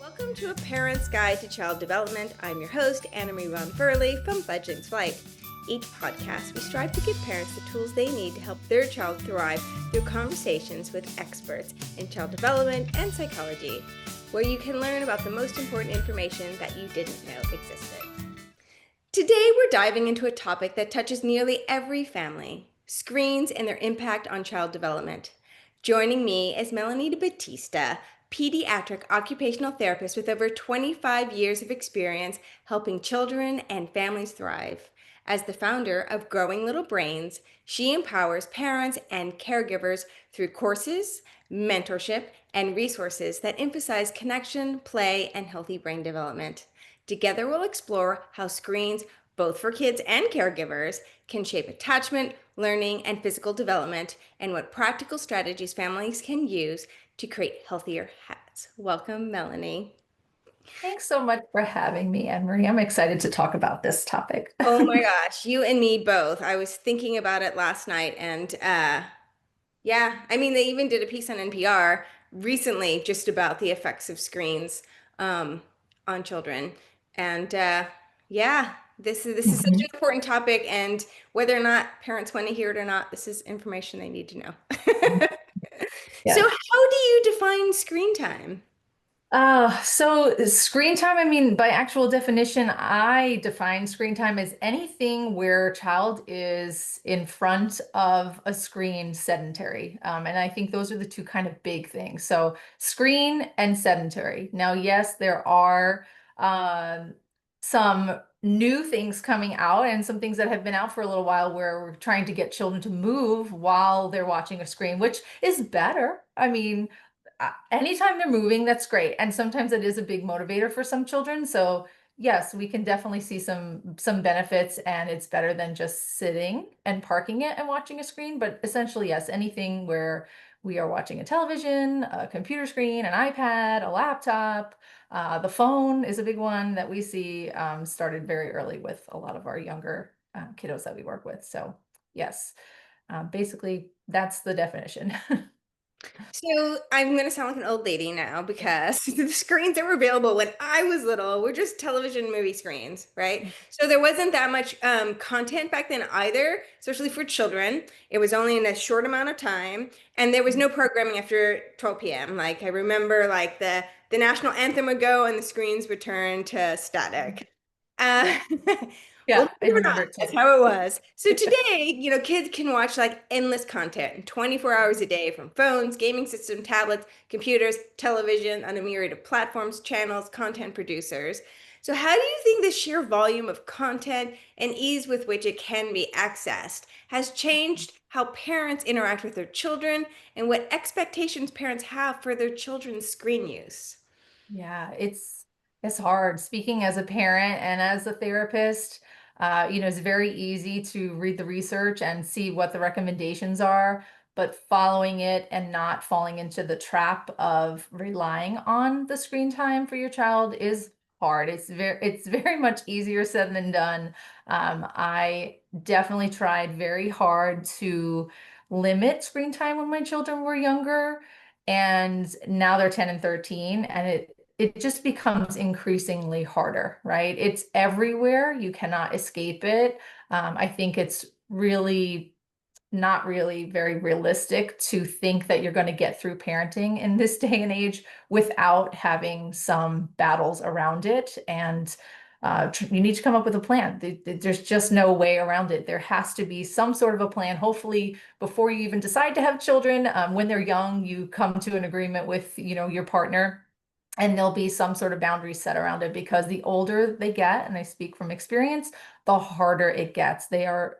Welcome to A Parent's Guide to Child Development. I'm your host, Anna Marie Von Furley from Fledgling's Flight. Each podcast, we strive to give parents the tools they need to help their child thrive through conversations with experts in child development and psychology, where you can learn about the most important information that you didn't know existed. Today, we're diving into a topic that touches nearly every family: screens and their impact on child development. Joining me is Melanie Batista, pediatric occupational therapist with over 25 years of experience helping children and families thrive. As the founder of Growing Little Brains, she empowers parents and caregivers through courses, mentorship, and resources that emphasize connection, play, and healthy brain development. Together, we'll explore how screens, both for kids and caregivers, can shape attachment, learning, and physical development, and what practical strategies families can use to create healthier habits. Welcome, Melanie. Thanks so much for having me, Anne-Marie. I'm excited to talk about this topic. Oh my gosh, you and me both. I was thinking about it last night, and yeah, I mean, they even did a piece on NPR recently just about the effects of screens um, on children. And yeah, this is such an Mhm. important topic, and whether or not parents want to hear it or not, this is information they need to know. So, Yes. how do you define screen time? So screen time, I mean, by actual definition, I define screen time as anything where a child is in front of a screen sedentary. And I think those are the two kind of big things. So screen and sedentary. Now, yes, there are um, some new things coming out and some things that have been out for a little while where we're trying to get children to move while they're watching a screen, which is better. I mean, anytime they're moving, that's great. And sometimes it is a big motivator for some children. So yes, we can definitely see some benefits, and it's better than just sitting and parking it and watching a screen. But essentially, yes, anything where we are watching a television, a computer screen, an iPad, a laptop, the phone is a big one that we see started very early with a lot of our younger kiddos that we work with. So yes, basically that's the definition. So I'm going to sound like an old lady now because the screens that were available when I was little were just television movie screens, right? So there wasn't that much content back then either, especially for children. It was only in a short amount of time, and there was no programming after 12 p.m. Like I remember, like the national anthem would go and the screens would turn to static. Uh, well, Yeah, I believe it or not, remember it that's too. how it was. So today, kids can watch like endless content 24 hours a day from phones, gaming system, tablets, computers, television, on a myriad of platforms, channels, content producers. So, how do you think the sheer volume of content and ease with which it can be accessed has changed how parents interact with their children and what expectations parents have for their children's screen use? Yeah, it's hard. Speaking as a parent and as a therapist, it's very easy to read the research and see what the recommendations are, but following it and not falling into the trap of relying on the screen time for your child is hard. It's very much easier said than done. I definitely tried very hard to limit screen time when my children were younger. And now they're 10 and 13, and it just becomes increasingly harder, right? It's everywhere. You cannot escape it. I think it's really not really very realistic to think that you're going to get through parenting in this day and age without having some battles around it. And you need to come up with a plan. There's just no way around it. There has to be some sort of a plan. Hopefully, before you even decide to have children, when they're young, you come to an agreement with, your partner, and there'll be some sort of boundary set around it, because the older they get, and I speak from experience, the harder it gets. They are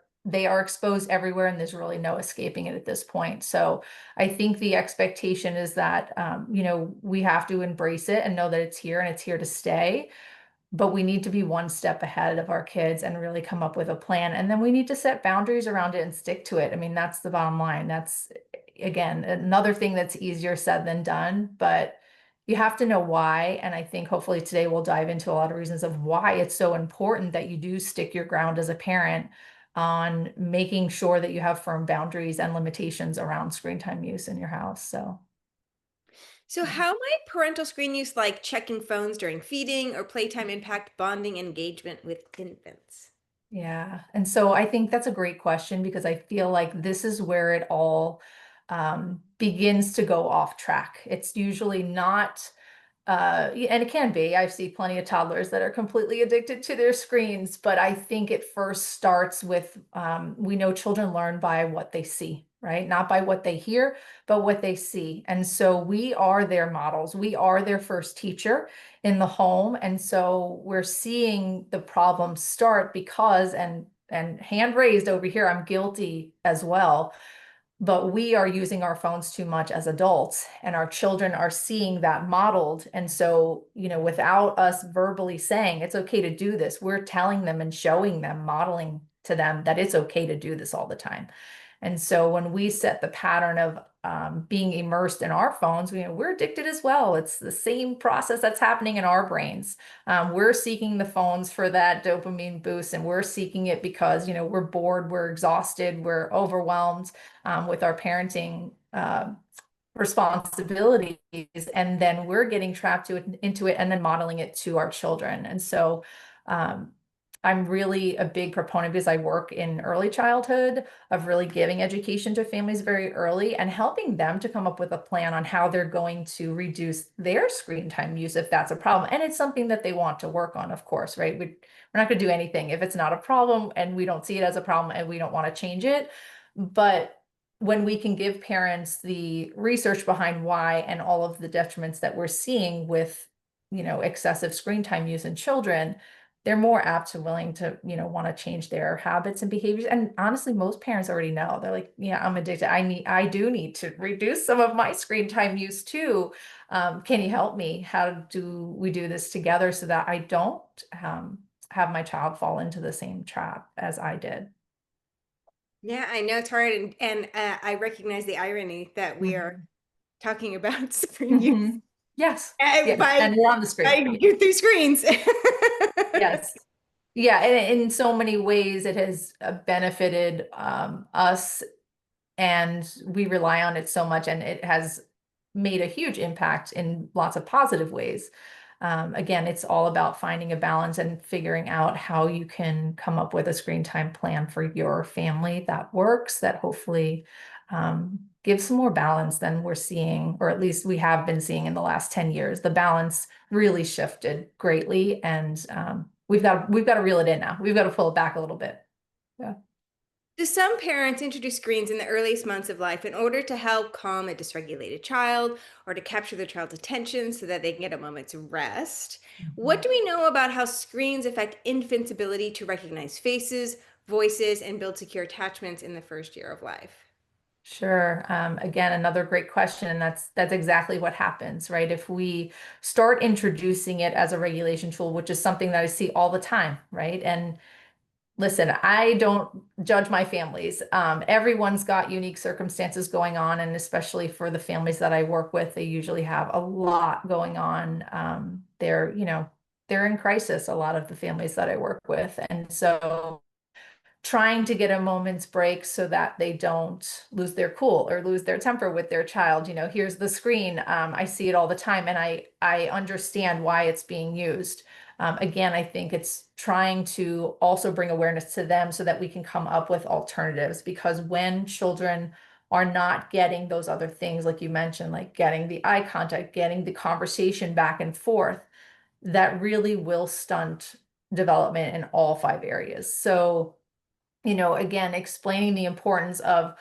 exposed everywhere, and there's really no escaping it at this point. So I think the expectation is that we have to embrace it and know that it's here and it's here to stay. But we need to be one step ahead of our kids and really come up with a plan. And then we need to set boundaries around it and stick to it. I mean, that's the bottom line. That's, again, another thing that's easier said than done, but you have to know why. And I think hopefully today we'll dive into a lot of reasons of why it's so important that you do stick your ground as a parent on making sure that you have firm boundaries and limitations around screen time use in your house. So, So, how might parental screen use, like checking phones during feeding or playtime, impact bonding and engagement with infants? Yeah. And so I think that's a great question because I feel like this is where it all begins to go off track. It's usually not and it can be. I see plenty of toddlers that are completely addicted to their screens, but I think it first starts with we know children learn by what they see, right? Not by what they hear, but what they see. And so we are their models. We are their first teacher in the home. And so we're seeing the problem start because, and hand raised over here, I'm guilty as well, but we are using our phones too much as adults and our children are seeing that modeled. And so, without us verbally saying it's okay to do this, we're telling them and showing them, modeling to them that it's okay to do this all the time. And so when we set the pattern of being immersed in our phones, we're addicted as well. It's the same process that's happening in our brains. We're seeking the phones for that dopamine boost, and we're seeking it because, we're bored, we're exhausted, we're overwhelmed with our parenting responsibilities, and then we're getting trapped into it and then modeling it to our children. And so um, I'm really a big proponent because I work in early childhood of really giving education to families very early and helping them to come up with a plan on how they're going to reduce their screen time use if that's a problem. And it's something that they want to work on, of course, right? We're not going to do anything if it's not a problem and we don't see it as a problem and we don't want to change it. But when we can give parents the research behind why and all of the detriments that we're seeing with, excessive screen time use in children, they're more apt to willing to, want to change their habits and behaviors. And honestly, most parents already know. They're like, yeah, I'm addicted. I do need to reduce some of my screen time use too. Can you help me? How do we do this together so that I don't have my child fall into the same trap as I did? Yeah, I know it's hard, and I recognize the irony that we are Mhm. talking about screen use Mhm. Yes. uh, Yes. by And we're on the screen. through screens. Yes. Yeah. And in so many ways, it has benefited us, and we rely on it so much, and it has made a huge impact in lots of positive ways. Again, it's all about finding a balance and figuring out how you can come up with a screen time plan for your family that works, that hopefully gives some more balance than we're seeing, or at least we have been seeing in the last 10 years. The balance really shifted greatly, and we've got to reel it in now. We've got to pull it back a little bit. Yeah. Do some parents introduce screens in the earliest months of life in order to help calm a dysregulated child or to capture their child's attention so that they can get a moment's rest? What Mhm. do we know about how screens affect infants' ability to recognize faces, voices, and build secure attachments in the first year of life? Sure. Again, another great question, and that's exactly what happens, right? If we start introducing it as a regulation tool, which is something that I see all the time, right? And listen, I don't judge my families. Everyone's got unique circumstances going on, and especially for the families that I work with, they usually have a lot going on. They're in crisis, a lot of the families that I work with, and so trying to get a moment's break so that they don't lose their cool or lose their temper with their child. Here's the screen. I see it all the time, and I understand why it's being used. Again, I think it's trying to also bring awareness to them so that we can come up with alternatives, because when children are not getting those other things, like you mentioned, like getting the eye contact, getting the conversation back and forth, that really will stunt development in all 5 areas. So again, explaining the importance of,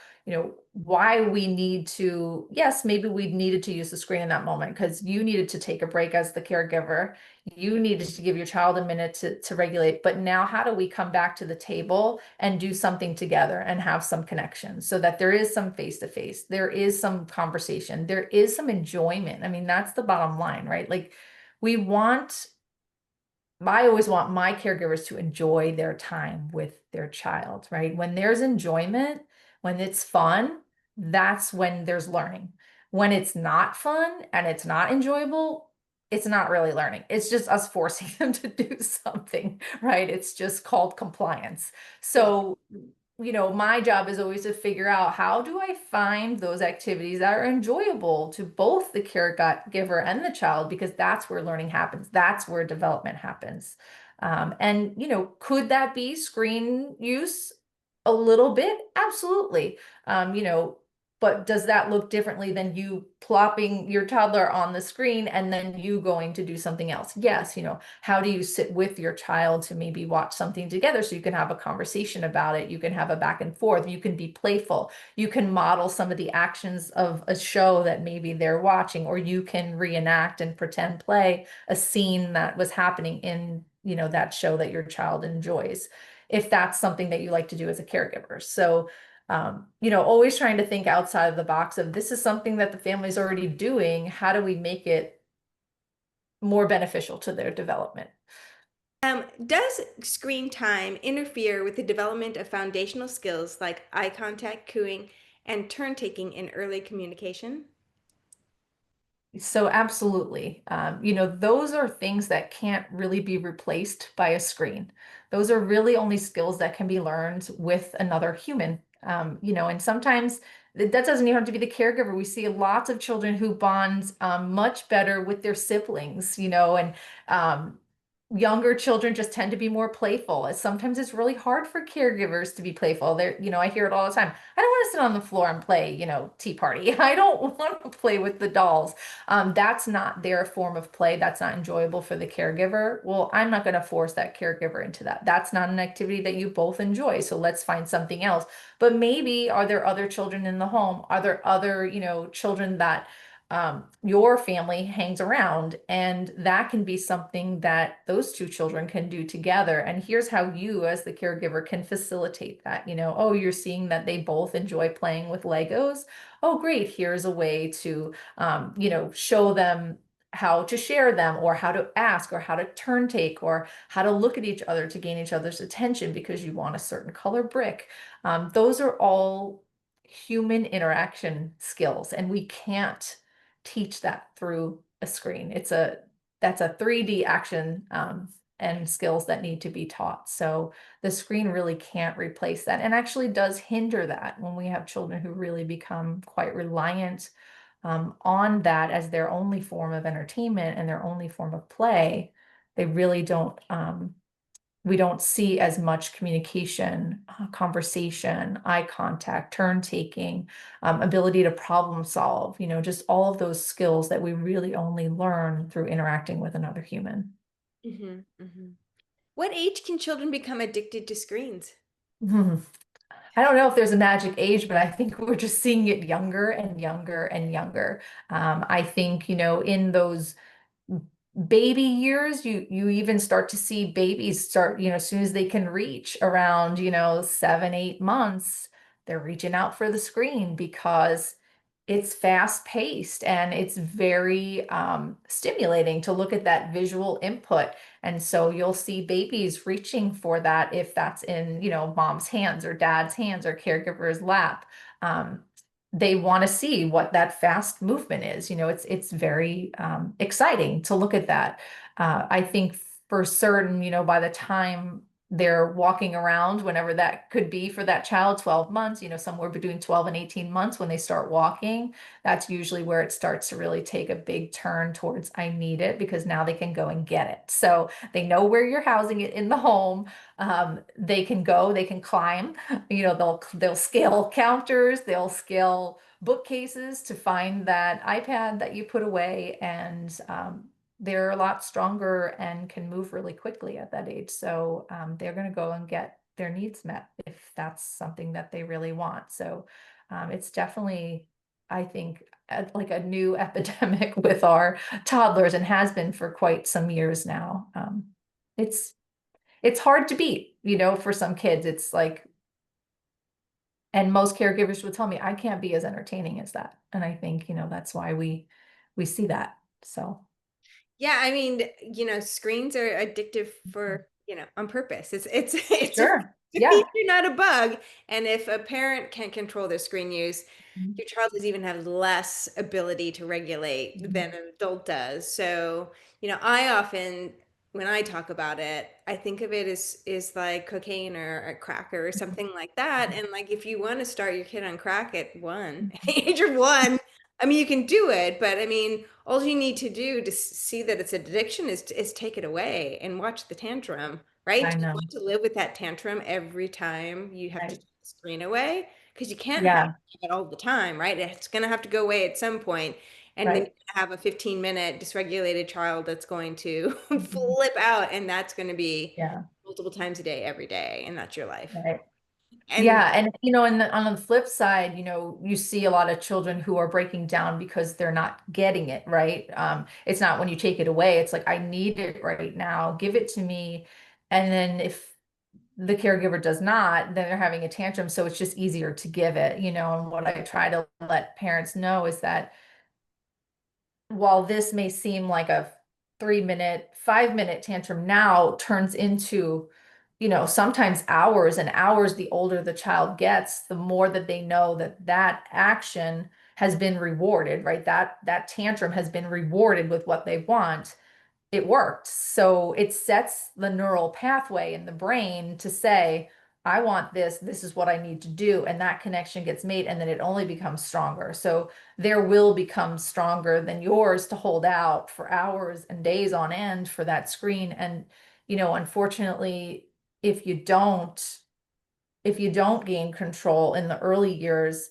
why we need to, yes, maybe we needed to use the screen in that moment because you needed to take a break as the caregiver. You needed to give your child a minute to regulate. But now, how do we come back to the table and do something together and have some connection so that there is some face to face, there is some conversation, there is some enjoyment? I mean, that's the bottom line, right? Like, we want I always want my caregivers to enjoy their time with their child, right? When there's enjoyment, when it's fun, that's when there's learning. When it's not fun and it's not enjoyable, it's not really learning. It's just us forcing them to do something, right? It's just called compliance. Yeah. So my job is always to figure out how do I find those activities that are enjoyable to both the caregiver and the child, because that's where learning happens. That's where development happens. And, could that be screen use a little bit? Absolutely. But does that look differently than you plopping your toddler on the screen and then you going to do something else? Yes, how do you sit with your child to maybe watch something together so you can have a conversation about it? You can have a back and forth. You can be playful. You can model some of the actions of a show that maybe they're watching, or you can reenact and pretend play a scene that was happening in, that show that your child enjoys, if that's something that you like to do as a caregiver. So, always trying to think outside of the box of this is something that the family's already doing. How do we make it more beneficial to their development? Does screen time interfere with the development of foundational skills like eye contact, cooing, and turn taking in early communication? So absolutely. Those are things that can't really be replaced by a screen. Those are really only skills that can be learned with another human. And sometimes that doesn't even have to be the caregiver. We see lots of children who bond much better with their siblings, and younger children just tend to be more playful. Sometimes it's really hard for caregivers to be playful. I hear it all the time. I don't want to sit on the floor and play, tea party. I don't want to play with the dolls. That's not their form of play. That's not enjoyable for the caregiver. Well, I'm not going to force that caregiver into that. That's not an activity that you both enjoy. So let's find something else. But maybe are there other children in the home? Are there other, children that your family hangs around, and that can be something that those two children can do together. And here's how you as the caregiver can facilitate that. Oh, you're seeing that they both enjoy playing with Legos. Oh, great, here's a way to show them how to share them, or how to ask, or how to turn take, or how to look at each other to gain each other's attention because you want a certain color brick. Those are all human interaction skills, and we can't teach that through a screen. That's a 3D action, and skills that need to be taught. So the screen really can't replace that, and actually does hinder that when we have children who really become quite reliant on that as their only form of entertainment and their only form of play. They really don't we don't see as much communication, conversation, eye contact, turn taking, ability to problem solve, just all of those skills that we really only learn through interacting with another human. Hmm. Hmm. What age can children become addicted to screens? Mhm. I don't know if there's a magic age, but I think we're just seeing it younger and younger and younger. I think, in those baby years, you even start to see babies start, as soon as they can reach around, 7 8 months, they're reaching out for the screen because it's fast paced and it's very stimulating to look at that visual input. And so you'll see babies reaching for that if that's in, mom's hands or dad's hands or caregiver's lap. Um, they want to see what that fast movement is. It's very exciting to look at that. I think for certain, by the time they're walking around, whenever that could be for that child, 12 months, somewhere between 12 and 18 months when they start walking, that's usually where it starts to really take a big turn towards I need it, because now they can go and get it. So they know where you're housing it in the home. They can go, they can climb, they'll scale counters, they'll scale bookcases to find that iPad that you put away, and they're a lot stronger and can move really quickly at that age. So they're going to go and get their needs met if that's something that they really want. So it's definitely, I think, like a new epidemic with our toddlers, and has been for quite some years now. It's it's hard to beat, for some kids. It's like, and most caregivers would tell me I can't be as entertaining as that. And I think, that's why we see that. So Yeah, I mean, screens are addictive for, on purpose. It's a sure. feature, Yeah. not a bug. And if a parent can't control their screen use, Mhm. your child is even have less ability to regulate Mhm. than an adult does. So, I often when I talk about it, I think of it as is like cocaine or a cracker or something like that. And like if you want to start your kid on crack at one, age of one, I mean you can do it, but I mean all you need to do to see that it's an addiction is take it away and watch the tantrum, right? I Do you know. want to live with that tantrum every time you have to Right. take the screen away? Because you can't have Yeah. it all the time, right? It's going to have to go away at some point. And then Right. you have a 15-minute dysregulated child that's going to Mhm. flip out, and that's going to be Yeah. multiple times a day, every day, and that's your life. Right. And Yeah, and on the flip side, you see a lot of children who are breaking down because they're not getting it, right? It's not when you take it away, it's like, I need it right now, give it to me. And then if the caregiver does not, then they're having a tantrum. So it's just easier to give it, and what I try to let parents know is that while this may seem like a 3-minute, 5-minute tantrum now turns into, sometimes hours and hours. The older the child gets, the more that they know that that action has been rewarded, right? That tantrum has been rewarded with what they want. It worked. So it sets the neural pathway in the brain to say, I want this, this is what I need to do. And that connection gets made, and then it only becomes stronger. So their will becomes stronger than yours to hold out for hours and days on end for that screen. And, unfortunately, if you don't, if you don't gain control in the early years,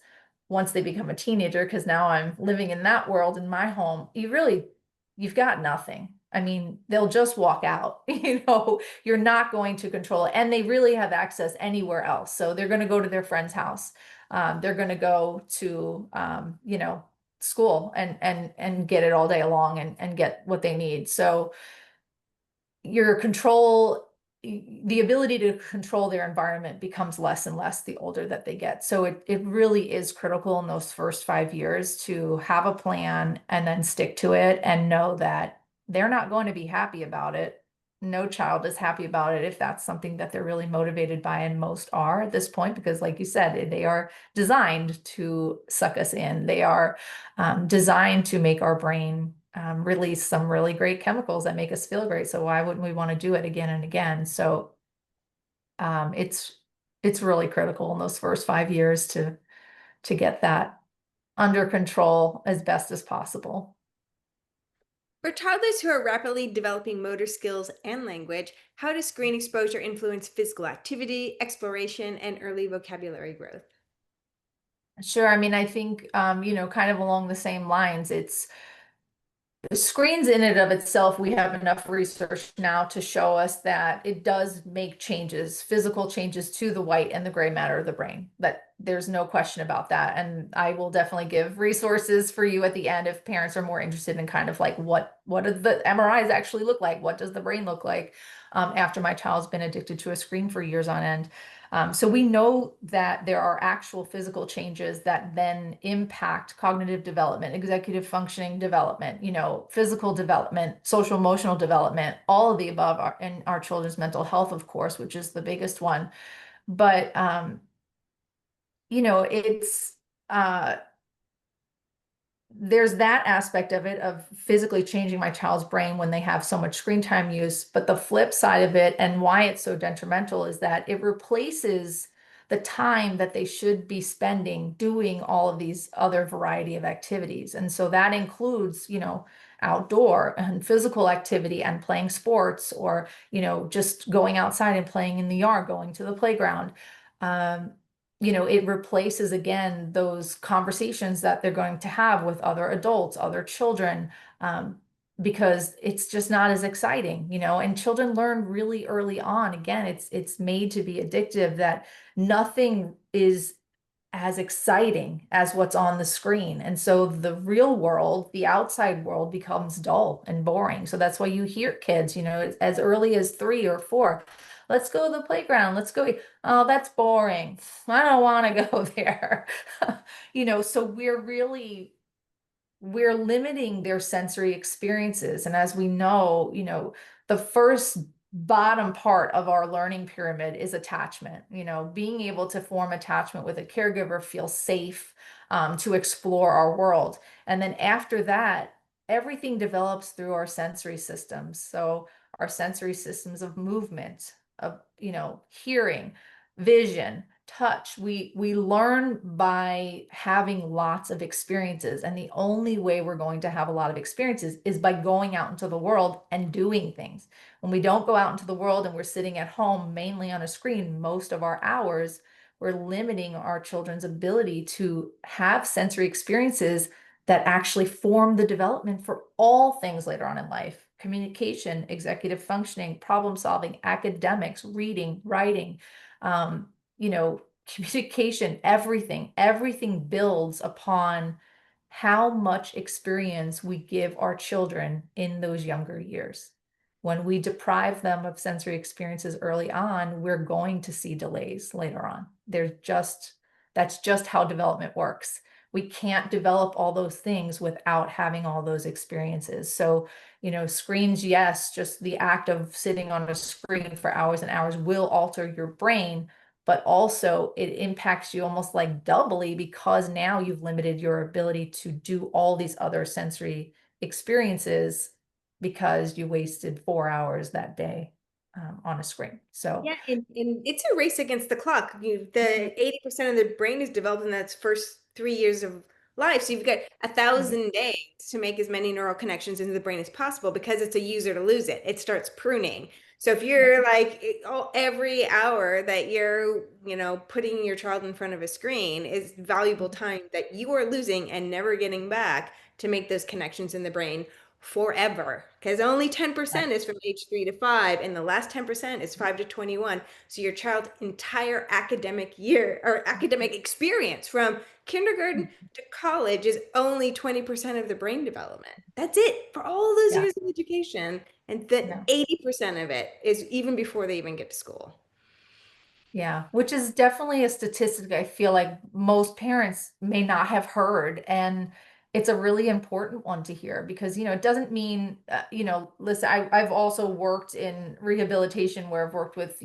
once they become a teenager, because now I'm living in that world in my home, you've got nothing. I mean, they'll just walk out, you're not going to control it. And they really have access anywhere else. So they're going to go to their friend's house. They're going to go to, school and get it all day long and get what they need. So your control, the ability to control their environment becomes less and less the older that they get. So it really is critical in those first 5 years to have a plan and then stick to it and know that they're not going to be happy about it. No child is happy about it if that's something that they're really motivated by, and most are at this point, because like you said, they are designed to suck us in. They are designed to make our brain release some really great chemicals that make us feel great. So why wouldn't we want to do it again and again? So um, it's it's really critical in those first 5 years to get that under control as best as possible. for toddlers who are rapidly developing motor skills and language, how does screen exposure influence physical activity, exploration, and early vocabulary growth? Sure. I mean, I think, kind of along the same lines, it's screens in and of itself. We have enough research now to show us that it does make changes, physical changes to the white and the gray matter of the brain. But there's no question about that. And I will definitely give resources for you at the end if parents are more interested in kind of like what do the MRIs actually look like? What does the brain look like after my child's been addicted to a screen for years on end? So we know that there are actual physical changes that then impact cognitive development, executive functioning development, physical development, social emotional development, all of the above are in our children's mental health, of course, which is the biggest one. But it's uh there's that aspect of it, of physically changing my child's brain when they have so much screen time use. But the flip side of it, and why it's so detrimental, is that it replaces the time that they should be spending doing all of these other variety of activities. And so that includes, outdoor and physical activity and playing sports, or, just going outside and playing in the yard, going to the playground. Um, it replaces again those conversations that they're going to have with other adults, other children, because it's just not as exciting, and children learn really early on. Again, it's made to be addictive, that nothing is as exciting as what's on the screen. And so the real world, the outside world, becomes dull and boring. So that's why you hear kids, as early as 3 or 4, let's go to the playground. Let's go. Oh, that's boring. I don't want to go there. So we're limiting their sensory experiences. And as we know, the first bottom part of our learning pyramid is attachment. Being able to form attachment with a caregiver, feel safe, to explore our world. And then after that, everything develops through our sensory systems. So our sensory systems of movement, of, hearing, vision, touch. We learn by having lots of experiences, and the only way we're going to have a lot of experiences is by going out into the world and doing things. When we don't go out into the world and we're sitting at home mainly on a screen most of our hours, we're limiting our children's ability to have sensory experiences that actually form the development for all things later on in life: communication, executive functioning, problem solving, academics, reading, writing, um, communication, everything builds upon how much experience we give our children in those younger years. When we deprive them of sensory experiences early on, we're going to see delays later on. That's just how development works. We can't develop all those things without having all those experiences. So, screens, yes, just the act of sitting on a screen for hours and hours will alter your brain, but also it impacts you almost like doubly, because now you've limited your ability to do all these other sensory experiences because you wasted 4 hours that day on a screen. So Yeah, and it's a race against the clock. The 80% of the brain is developed in that first 3 years of life. So you've got a right. 1,000 days to make as many neural connections into the brain as possible, because it's a use or to lose it. It starts pruning. So if Right. you're like every hour that you're, putting your child in front of a screen is valuable time that you are losing and never getting back to make those connections in the brain forever, because only 10% is from age 3 to 5, and the last 10% is 5 to 21. So your child's entire academic year or academic experience from kindergarten to college is only 20% of the brain development. That's it for all those Yeah. years of education. And that Yeah. 80% of it is even before they even get to school. Yeah, which is definitely a statistic I feel like most parents may not have heard. And it's a really important one to hear because, it doesn't mean, listen, I've also worked in rehabilitation where I've worked with,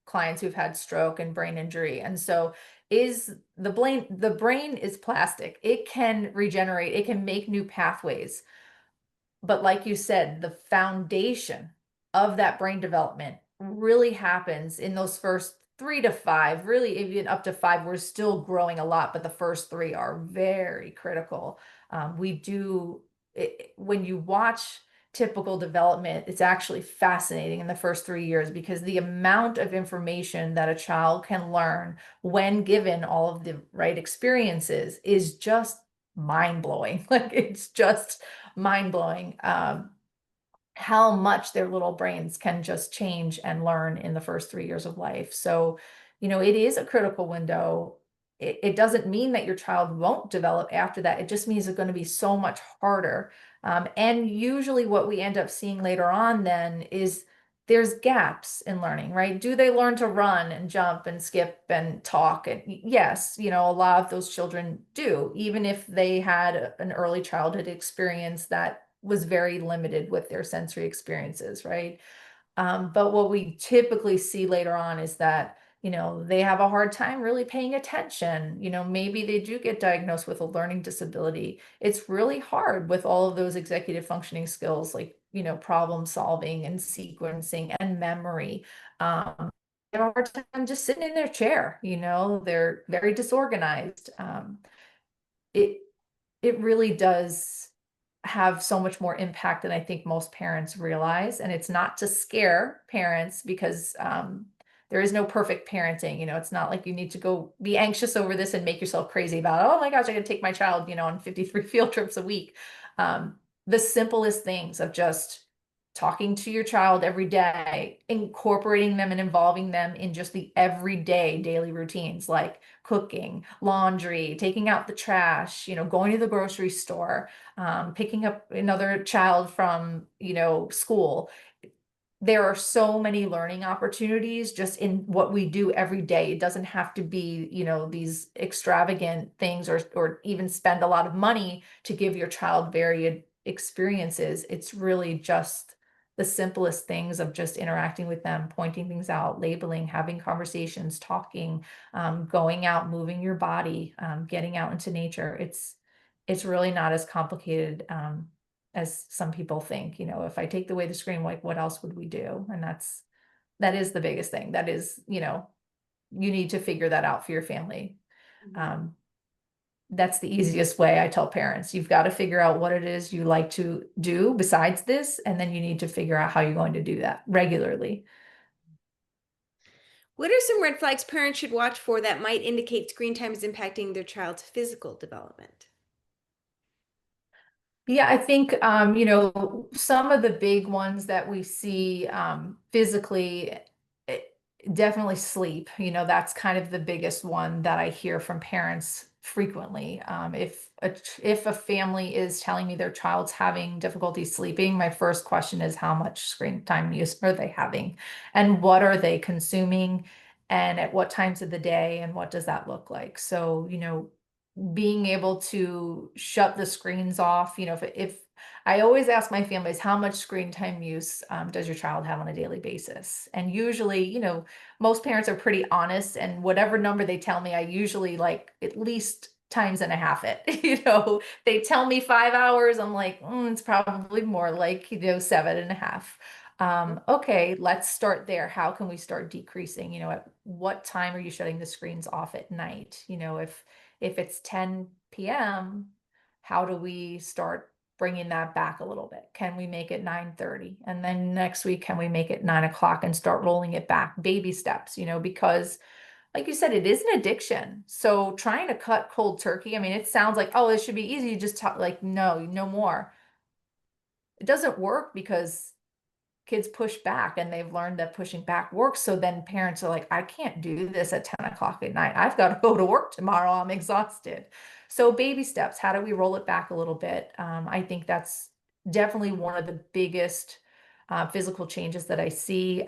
clients who've had stroke and brain injury. And so the brain is plastic. It can regenerate, it can make new pathways. But like you said, the foundation of that brain development really happens in those first 3 to 5, really even up to 5. We're still growing a lot, but the first 3 are very critical. We do when you watch typical development, it's actually fascinating in the first 3 years because the amount of information that a child can learn when given all of the right experiences is just mind blowing. Like it's just mind blowing how much their little brains can just change and learn in the first 3 years of life. So, it is a critical window. It doesn't mean that your child won't develop after that. It just means it's going to be so much harder. And usually, what we end up seeing later on then is there's gaps in learning, right? Do they learn to run and jump and skip and talk? And yes, a lot of those children do, even if they had an early childhood experience that was very limited with their sensory experiences, right? But what we typically see later on is that, they have a hard time really paying attention. Maybe they do get diagnosed with a learning disability. It's really hard with all of those executive functioning skills like, problem solving and sequencing and memory. They have a hard time just sitting in their chair, they're very disorganized. It it really does have so much more impact than I think most parents realize. And it's not to scare parents because there is no perfect parenting. It's not like you need to go be anxious over this and make yourself crazy about, oh my gosh, I gotta take my child, on 53 field trips a week. The simplest things of just talking to your child every day, incorporating them and involving them in just the everyday daily routines like cooking, laundry, taking out the trash, going to the grocery store, picking up another child from, school. There are so many learning opportunities just in what we do every day. It doesn't have to be, these extravagant things or even spend a lot of money to give your child varied experiences. It's really just the simplest things of just interacting with them, pointing things out, labeling, having conversations, talking, going out, moving your body, getting out into nature. It's really not as complicated as some people think. If I take away the screen, like what else would we do? And that is the biggest thing. That is, you need to figure that out for your family. Um, that's the easiest way. I tell parents, you've got to figure out what it is you like to do besides this, and then you need to figure out how you're going to do that regularly. What are some red flags parents should watch for that might indicate screen time is impacting their child's physical development? Yeah, I think some of the big ones that we see physically, eh, definitely sleep. That's kind of the biggest one that I hear from parents frequently. If a family is telling me their child's having difficulty sleeping, my first question is how much screen time use are they having, and what are they consuming, and at what times of the day, and what does that look like? So, being able to shut the screens off. If I always ask my families, how much screen time use does your child have on a daily basis? And usually, most parents are pretty honest, and whatever number they tell me, I usually like at least times and a half it. They tell me 5 hours, I'm like, it's probably more like, 7.5. Okay, let's start there. How can we start decreasing? At what time are you shutting the screens off at night? If it's 10 p.m., how do we start bringing that back a little bit? Can we make it 9:30? And then next week, can we make it 9 o'clock and start rolling it back, baby steps, because like you said, it is an addiction. So trying to cut cold turkey, I mean, it sounds like, oh, this should be easy. You just talk like, no, no more. It doesn't work because kids push back, and they've learned that pushing back works. So then parents are like, I can't do this at 10 o'clock at night. I've got to go to work tomorrow. I'm exhausted. So baby steps, how do we roll it back a little bit? I think that's definitely one of the biggest physical changes that I see.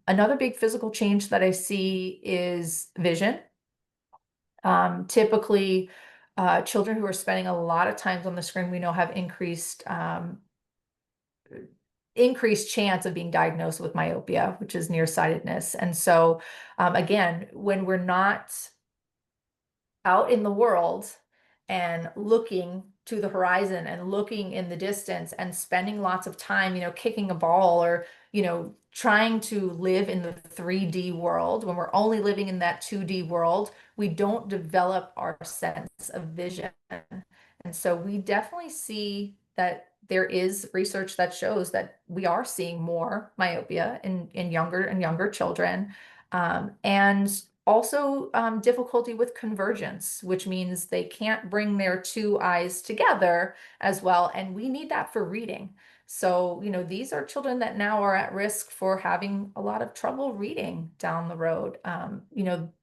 Another big physical change that I see is vision. Typically, children who are spending a lot of times on the screen, we know have increased chance of being diagnosed with myopia, which is nearsightedness. And so, again, when we're not out in the world and looking to the horizon and looking in the distance and spending lots of time, kicking a ball, or, trying to live in the 3D world, when we're only living in that 2D world, we don't develop our sense of vision. And so we definitely see that there is research that shows that we are seeing more myopia in younger and younger children. And also difficulty with convergence, which means they can't bring their two eyes together as well. And we need that for reading. So, these are children that now are at risk for having a lot of trouble reading down the road.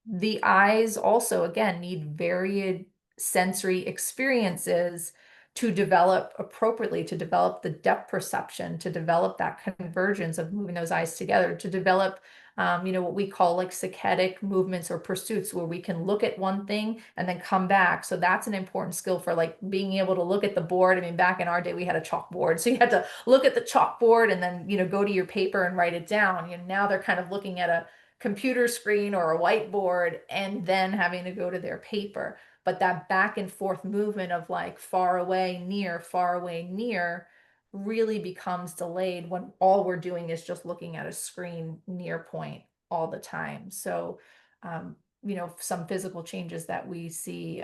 The eyes also, again, need varied sensory experiences to develop appropriately, to develop the depth perception, to develop that convergence of moving those eyes together, to develop what we call like saccadic movements or pursuits, where we can look at one thing and then come back. So that's an important skill for like being able to look at the board. I mean, back in our day, we had a chalkboard. So you had to look at the chalkboard and then, go to your paper and write it down. Now they're kind of looking at a computer screen or a whiteboard and then having to go to their paper. But that back and forth movement of like far away, near really becomes delayed when all we're doing is just looking at a screen near point all the time. So, some physical changes that we see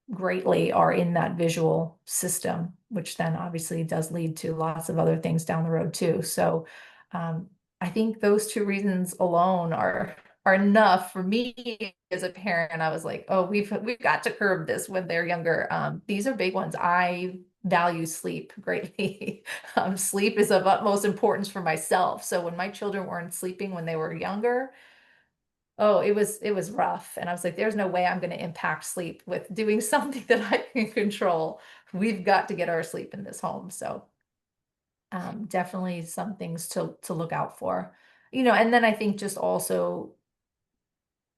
greatly are in that visual system, which then obviously does lead to lots of other things down the road too. So, I think those two reasons alone are enough for me as a parent. I was like, oh, we've got to curb this when they're younger. These are big ones. I value sleep greatly. Sleep is of utmost importance for myself. So when my children weren't sleeping when they were younger, oh, it was rough. And I was like, there's no way I'm going to impact sleep with doing something that I can control. We've got to get our sleep in this home. So definitely some things to look out for. And then I think just also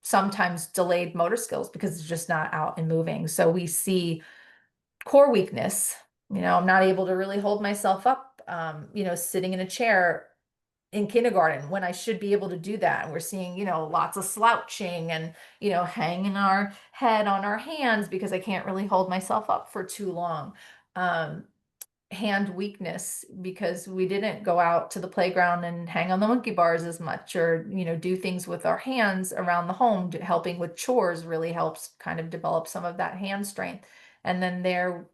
sometimes delayed motor skills because it's just not out and moving. So we see core weakness. I'm not able to really hold myself up, sitting in a chair in kindergarten when I should be able to do that. And we're seeing, lots of slouching and, hanging our head on our hands because I can't really hold myself up for too long. hand weakness because we didn't go out to the playground and hang on the monkey bars as much, or do things with our hands around the home. Helping with chores really helps kind of develop some of that hand strength. And then there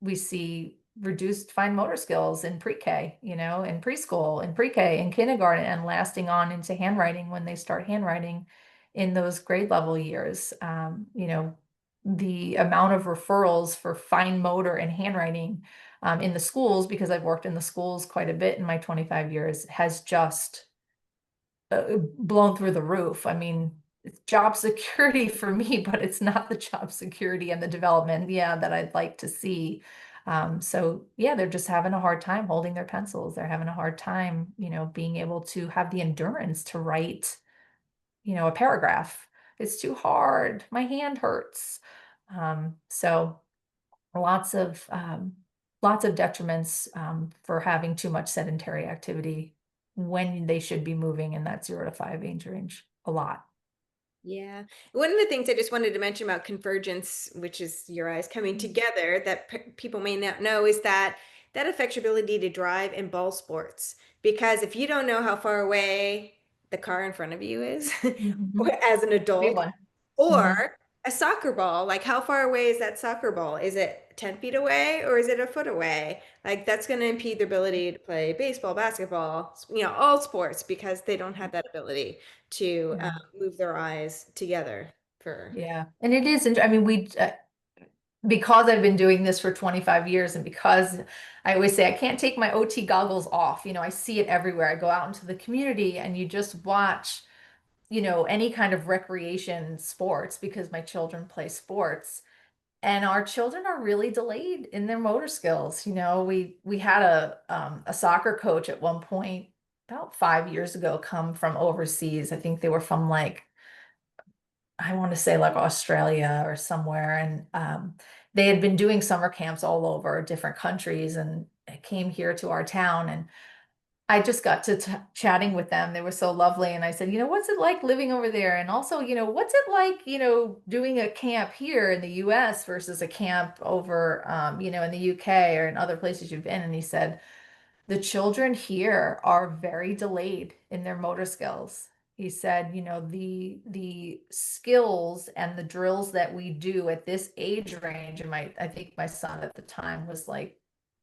we see reduced fine motor skills in pre-K, in preschool, in pre-K, in kindergarten, and lasting on into handwriting when they start handwriting in those grade level years. The amount of referrals for fine motor and handwriting in the schools, because I've worked in the schools quite a bit in my 25 years, has just blown through the roof. I mean, it's job security for me, but it's not the job security and the development, that I'd like to see. So yeah, they're just having a hard time holding their pencils. They're having a hard time, being able to have the endurance to write, a paragraph. It's too hard. My hand hurts. So lots of detriments for having too much sedentary activity when they should be moving in that 0 to 5 age range a lot. Yeah. One of the things I just wanted to mention about convergence, which is your eyes coming together, that people may not know, is that that affects your ability to drive in ball sports. Because if you don't know how far away the car in front of you is Mhm. as an Big adult, one. or Mhm. a soccer ball, like how far away is that soccer ball? Is it 10 feet away or is it a foot away? Like that's going to impede their ability to play baseball, basketball, all sports because they don't have that ability to Yeah. move their eyes together for. Yeah. And it is, I mean, because I've been doing this for 25 years, and because I always say I can't take my OT goggles off, I see it everywhere. I go out into the community and you just watch, any kind of recreation sports, because my children play sports. And our children are really delayed in their motor skills. We had a soccer coach at one point about 5 years ago come from overseas. I think they were from, like, I want to say like Australia or somewhere. And they had been doing summer camps all over different countries and came here to our town. And I just got to chatting with them. They were so lovely. And I said, what's it like living over there? And also, what's it like, doing a camp here in the US versus a camp over, in the UK or in other places you've been? And he said, the children here are very delayed in their motor skills. He said, the skills and the drills that we do at this age range, and I think my son at the time was like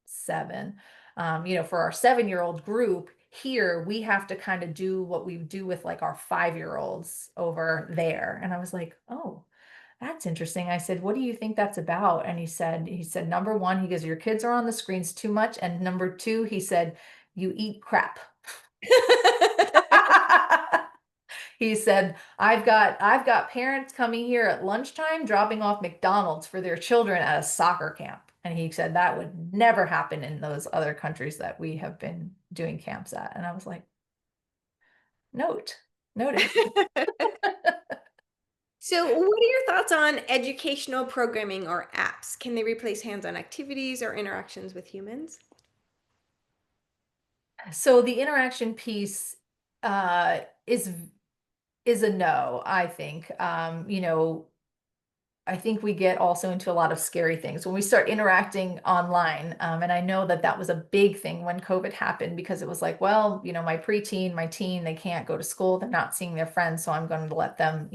7. For our 7-year-old group here, we have to kind of do what we do with like our 5-year-olds over there. And I was like, oh, that's interesting. I said, what do you think that's about? And he said, number one, he goes, your kids are on the screens too much. And number two, he said, you eat crap. He said, I've got parents coming here at lunchtime dropping off McDonald's for their children at a soccer camp. And he said that would never happen in those other countries that we have been doing camps at. And I was like, noted. So, what are your thoughts on educational programming or apps? Can they replace hands-on activities or interactions with humans? So the interaction piece uh, is a no, I think. I think we get also into a lot of scary things when we start interacting online. And I know that that was a big thing when COVID happened, because it was like, well, my preteen, my teen, they can't go to school. They're not seeing their friends. So I'm going to let them,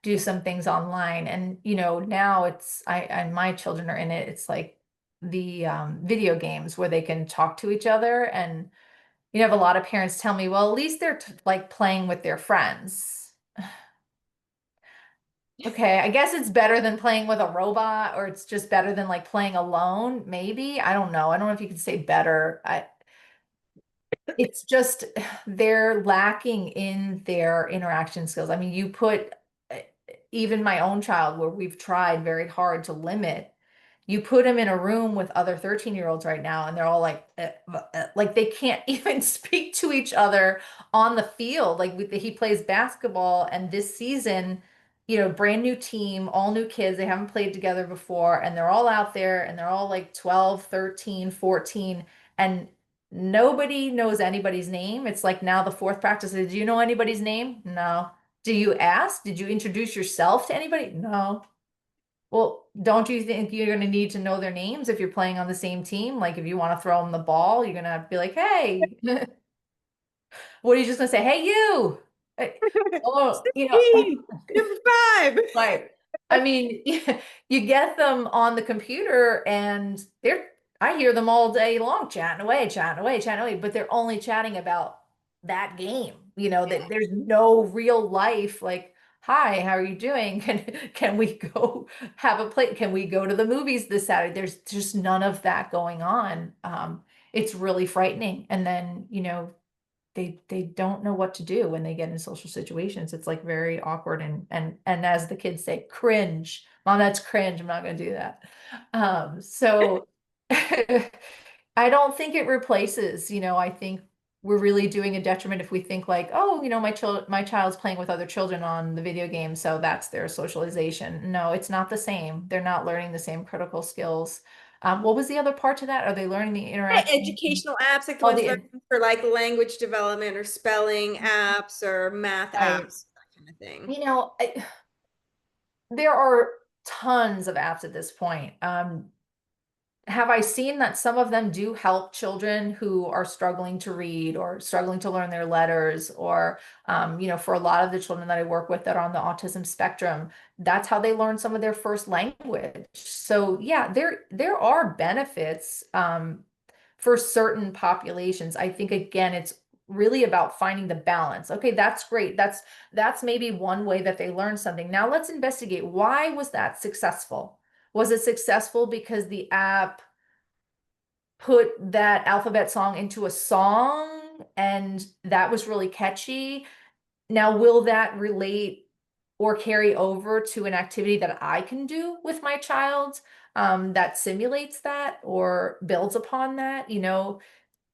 do some things online. And, now and my children are in it. It's like the video games where they can talk to each other. And, have a lot of parents tell me, well, at least they're like playing with their friends. Okay, I guess it's better than playing with a robot, or it's just better than like playing alone, maybe. I don't know. I don't know if you could say better. It's just they're lacking in their interaction skills. I mean, you put uh, even my own child, where we've tried very hard to limit, you put him in a room with other 13-year-olds right now, and they're all like they can't even speak to each other on the field. Like he plays basketball, and this season, brand new team, all new kids, they haven't played together before, and they're all out there, and they're all like 12, 13, 14, and nobody knows anybody's name. It's like now the fourth practice is, do you know anybody's name? No. Do you ask? Did you introduce yourself to anybody? No. Well, don't you think you're going to need to know their names if you're playing on the same team? Like if you want to throw them the ball, you're going to have to be like, hey, what are you just going to say? Hey, you. Oh, 16, number 5. right. I mean, you get them on the computer and I hear them all day long chatting away, chatting away, chatting away, but they're only chatting about that game, that there's no real life like, hi, how are you doing? Can we go have a play? Can we go to the movies this Saturday? There's just none of that going on. It's really frightening. And then, they don't know what to do when they get in social situations. It's like very awkward and as the kids say, cringe. Mom, that's cringe. I'm not going to do that. So I don't think it replaces, I think we're really doing a detriment if we think like, oh, my child's playing with other children on the video game, so that's their socialization. No, it's not the same. They're not learning the same critical skills. What was the other part to that? Are they learning the interaction? Educational apps, like the Oh, ones that are the for like language development or spelling apps or math right. apps, that kind of thing. There are tons of apps at this point. Have I seen that some of them do help children who are struggling to read or struggling to learn their letters, or, for a lot of the children that I work with that are on the autism spectrum, that's how they learn some of their first language. So yeah, there are benefits, for certain populations. I think again, it's really about finding the balance. Okay, that's great. That's maybe one way that they learn something. Now let's investigate, why was that successful? Was it successful because the app put that alphabet song into a song and that was really catchy? Now, will that relate or carry over to an activity that I can do with my child, that simulates that or builds upon that?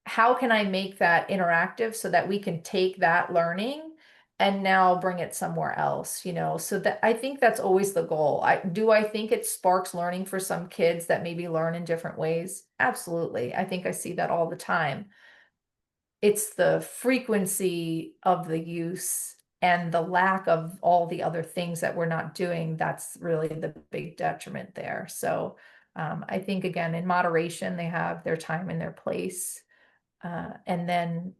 How can I make that interactive so that we can take that learning and now bring it somewhere else, so that I think that's always the goal. I think it sparks learning for some kids that maybe learn in different ways? Absolutely. I think I see that all the time. It's the frequency of the use and the lack of all the other things that we're not doing that's really the big detriment there. So I think again, in moderation, they have their time and their place. And then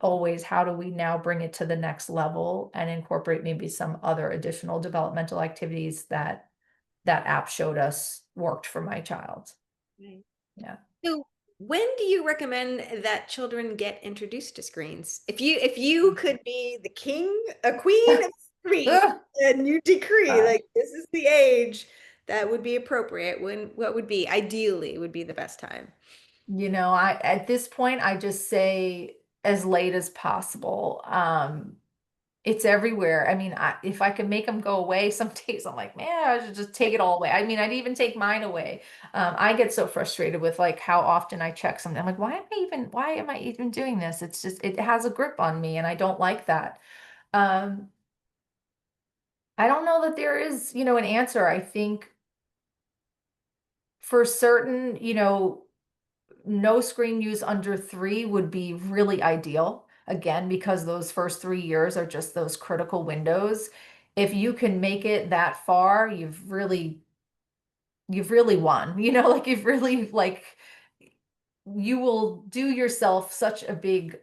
always, how do we now bring it to the next level and incorporate maybe some other additional developmental activities that that app showed us worked for my child? Right. Yeah. So when do you recommend that children get introduced to screens? If you could be the king, a queen of screens, Ugh. and you decree Uh, like this is the age that would be appropriate, what would be ideally would be the best time? I at this point I just say as late as possible. It's everywhere. I mean, if I could make them go away, some days I'm like, man, I should just take it all away. I mean, I'd even take mine away. I get so frustrated with like how often I check something. I'm like, why am I even doing this? It's just, it has a grip on me and I don't like that. Um, I don't know that there is, an answer. I think for certain, no screen use under 3 would be really ideal. Again, because those first 3 years are just those critical windows. If you can make it that far, you've really won. Like you've really like you will do yourself such a big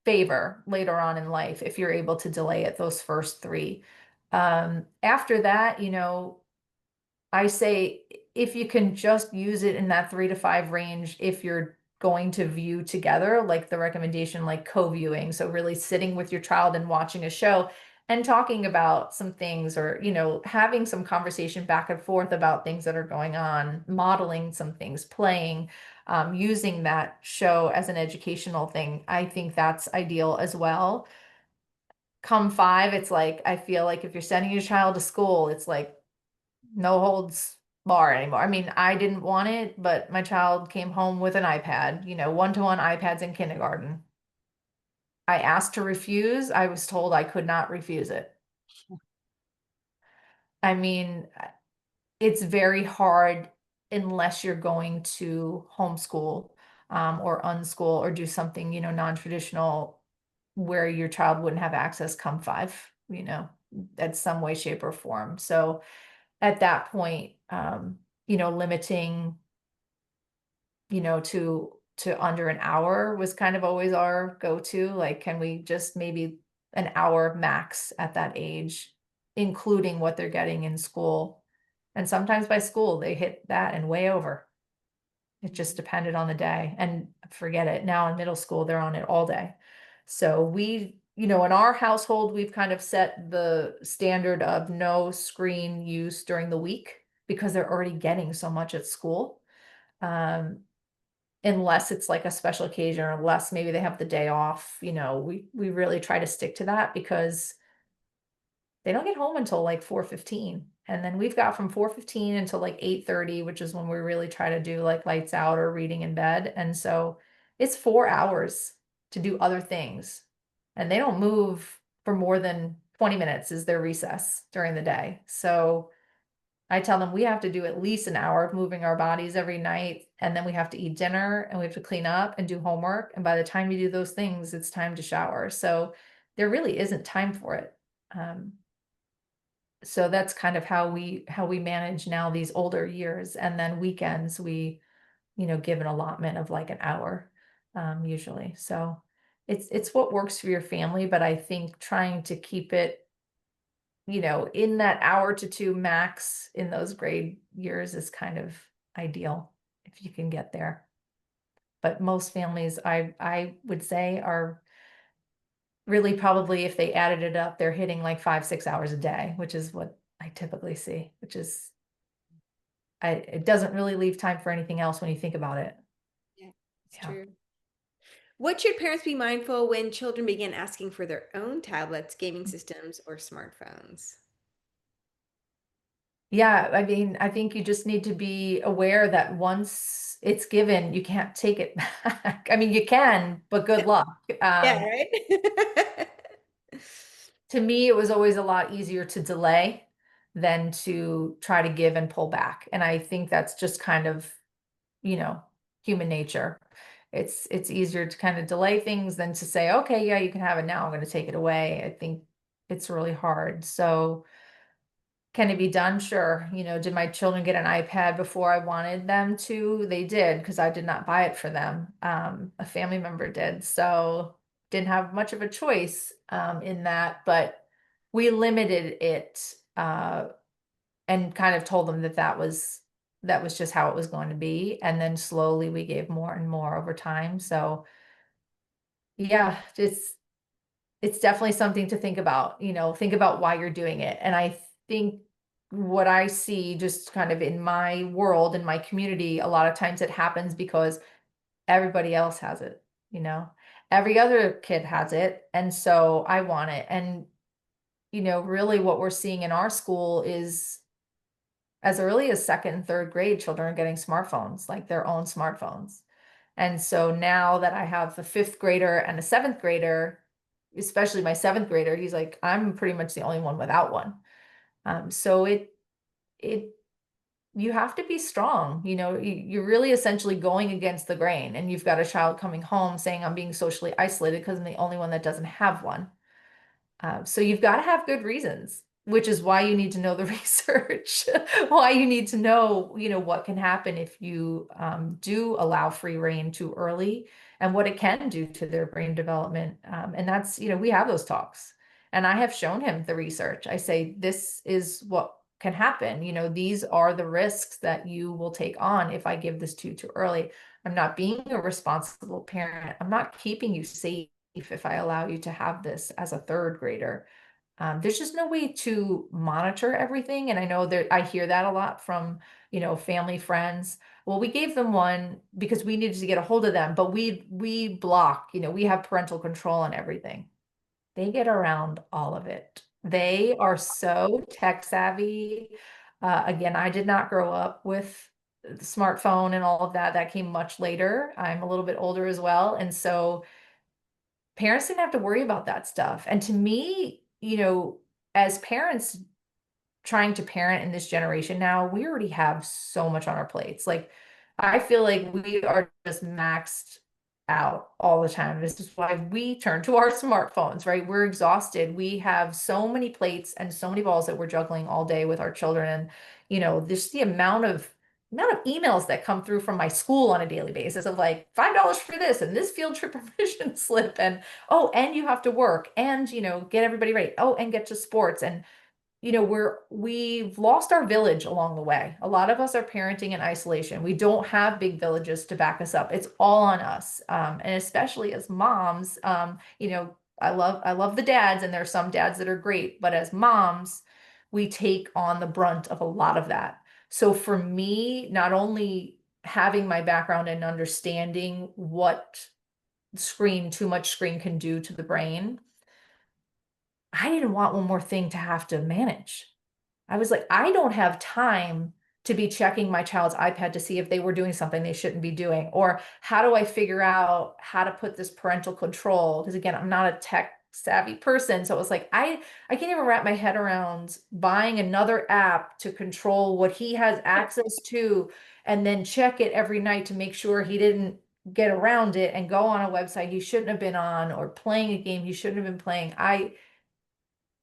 favor later on in life if you're able to delay it those first 3. After that, I say if you can just use it in that 3 to 5 range, if you're going to view together, like the recommendation, like co-viewing. So really sitting with your child and watching a show and talking about some things, or, having some conversation back and forth about things that are going on, modeling some things, playing, using that show as an educational thing. I think that's ideal as well. Come 5, it's like, I feel like if you're sending your child to school, it's like, no holds bar anymore. I mean, I didn't want it, but my child came home with an iPad, one-to-one iPads in kindergarten. I asked to refuse. I was told I could not refuse it. I mean, it's very hard unless you're going to homeschool, or unschool or do something, non-traditional where your child wouldn't have access come 5, at some way, shape, or form. So at that point, limiting, to under an hour was kind of always our go-to. Like, can we just maybe an hour max at that age, including what they're getting in school? And sometimes by school, they hit that and way over. It just depended on the day. And forget it. Now in middle school, they're on it all day. So in our household, we've kind of set the standard of no screen use during the week because they're already getting so much at school. Unless it's like a special occasion, or unless maybe they have the day off, we really try to stick to that because they don't get home until like 4:15. And then we've got from 4:15 until like 8:30, which is when we really try to do like lights out or reading in bed. And so it's 4 hours to do other things. And they don't move for more than 20 minutes is their recess during the day. So I tell them we have to do at least an hour of moving our bodies every night. And then we have to eat dinner and we have to clean up and do homework. And by the time you do those things, it's time to shower. So there really isn't time for it. So that's kind of how we manage now these older years. And then weekends, we, give an allotment of like an hour, usually. So it's what works for your family, but I think trying to keep it, in that hour to two max in those grade years is kind of ideal if you can get there. But most families, I would say, are really probably, if they added it up, they're hitting like 5-6 hours a day, which is what I typically see, which is, it doesn't really leave time for anything else when you think about it. Yeah, it's Yeah. true. What should parents be mindful when children begin asking for their own tablets, gaming systems, or smartphones? Yeah, I mean, I think you just need to be aware that once it's given, you can't take it back. I mean, you can, but good luck. Yeah, Um, right? to me, it was always a lot easier to delay than to try to give and pull back. And I think that's just kind of, you know, human nature. It's easier to kind of delay things than to say, okay, yeah, you can have it now. I'm going to take it away. I think it's really hard. So can it be done? Sure. Did my children get an iPad before I wanted them to? They did, because I did not buy it for them. A family member did. So didn't have much of a choice in that, but we limited it and kind of told them that was just how it was going to be. And then slowly we gave more and more over time. So yeah, it's definitely something to think about, think about why you're doing it. And I think what I see just kind of in my world, in my community, a lot of times it happens because everybody else has it, you know, every other kid has it. And so I want it. And, really what we're seeing in our school is as early as second and third grade, children are getting smartphones, like their own smartphones. And so now that I have a fifth grader and a seventh grader, especially my seventh grader, he's like, I'm pretty much the only one without one. So it, you have to be strong. You're really essentially going against the grain, and you've got a child coming home saying, I'm being socially isolated because I'm the only one that doesn't have one. So you've got to have good reasons, which is why you need to know the research, why you need to know, what can happen if you do allow free rein too early, and what it can do to their brain development. And that's, we have those talks. And I have shown him the research. I say, this is what can happen. These are the risks that you will take on if I give this to you too early. I'm not being a responsible parent. I'm not keeping you safe if I allow you to have this as a third grader. There's just no way to monitor everything. And I know that I hear that a lot from, family friends. Well, we gave them one because we needed to get a hold of them, but we block, we have parental control on everything. They get around all of it. They are so tech savvy. Again, I did not grow up with the smartphone and all of that. That came much later. I'm a little bit older as well. And so parents didn't have to worry about that stuff. And to me, as parents trying to parent in this generation now, we already have so much on our plates. Like, I feel like we are just maxed out all the time. This is why we turn to our smartphones, right? We're exhausted. We have so many plates and so many balls that we're juggling all day with our children. And, this the amount of emails that come through from my school on a daily basis of like $5 for this and this field trip permission slip and oh, and you have to work and get everybody ready. Oh, and get to sports. And we've lost our village along the way. A lot of us are parenting in isolation. We don't have big villages to back us up. It's all on us. And especially as moms, I love the dads, and there's some dads that are great, but as moms, we take on the brunt of a lot of that. So for me, not only having my background and understanding what too much screen can do to the brain, I didn't want one more thing to have to manage. I was like, I don't have time to be checking my child's iPad to see if they were doing something they shouldn't be doing. Or how do I figure out how to put this parental control? Because again, I'm not a tech savvy person. So it was like, I can't even wrap my head around buying another app to control what he has access to and then check it every night to make sure he didn't get around it and go on a website he shouldn't have been on or playing a game he shouldn't have been playing.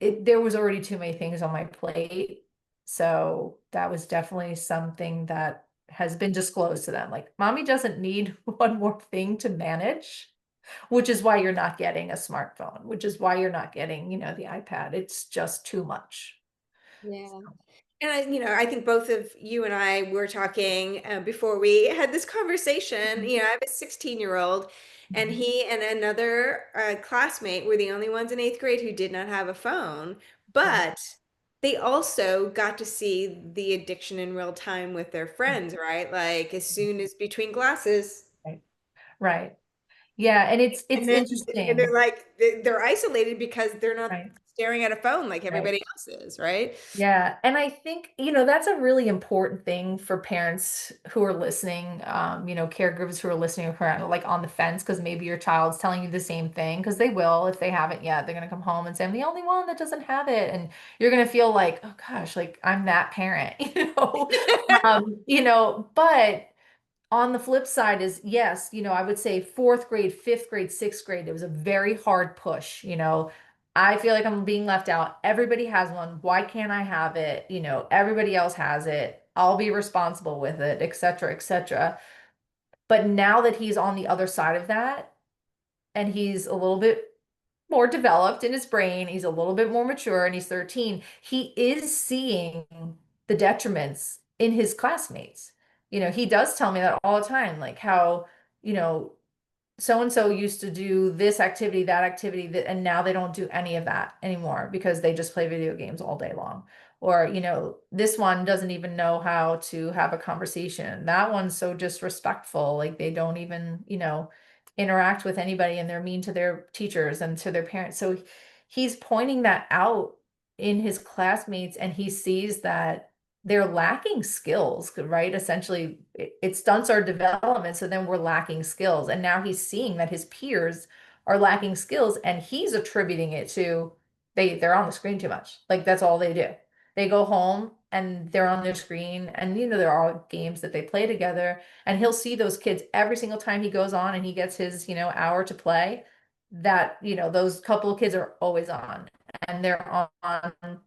There was already too many things on my plate. So that was definitely something that has been disclosed to them. Like, mommy doesn't need one more thing to manage, which is why you're not getting a smartphone, which is why you're not getting, the iPad. It's just too much. Yeah. And I think both of you and I were talking before we had this conversation. Mhm. I have a 16-year-old, and Mhm. he and another classmate were the only ones in eighth grade who did not have a phone. Right. But they also got to see the addiction in real time with their friends, right? Like as soon as between classes. Right. Right. Yeah. And it's And then and they're interesting. like they're isolated because they're not Right. staring at a phone like Right. everybody else is, right? Yeah, and I think, that's a really important thing for parents who are listening, caregivers who are listening who are like on the fence because maybe your child's telling you the same thing because they will if they haven't yet. They're gonna come home and say, I'm the only one that doesn't have it. And you're gonna feel like, oh gosh, like I'm that parent, but on the flip side is yes, I would say fourth grade, fifth grade, sixth grade, it was a very hard push. I feel like I'm being left out. Everybody has one. Why can't I have it? Everybody else has it. I'll be responsible with it, et cetera, et cetera. But now that he's on the other side of that and he's a little bit more developed in his brain, he's a little bit more mature, and he's 13, he is seeing the detriments in his classmates. He does tell me that all the time, like how, you know, so and so used to do this activity, that activity, and now they don't do any of that anymore because they just play video games all day long. Or, this one doesn't even know how to have a conversation. That one's so disrespectful, like they don't even, interact with anybody, and they're mean to their teachers and to their parents. So he's pointing that out in his classmates, and he sees that they're lacking skills, right? Essentially, it stunts our development. So then we're lacking skills. And now he's seeing that his peers are lacking skills, and he's attributing it to they're on the screen too much. Like that's all they do. They go home and they're on their screen, and there are games that they play together, and he'll see those kids every single time he goes on and he gets his, hour to play, that, those couple of kids are always on, and they're on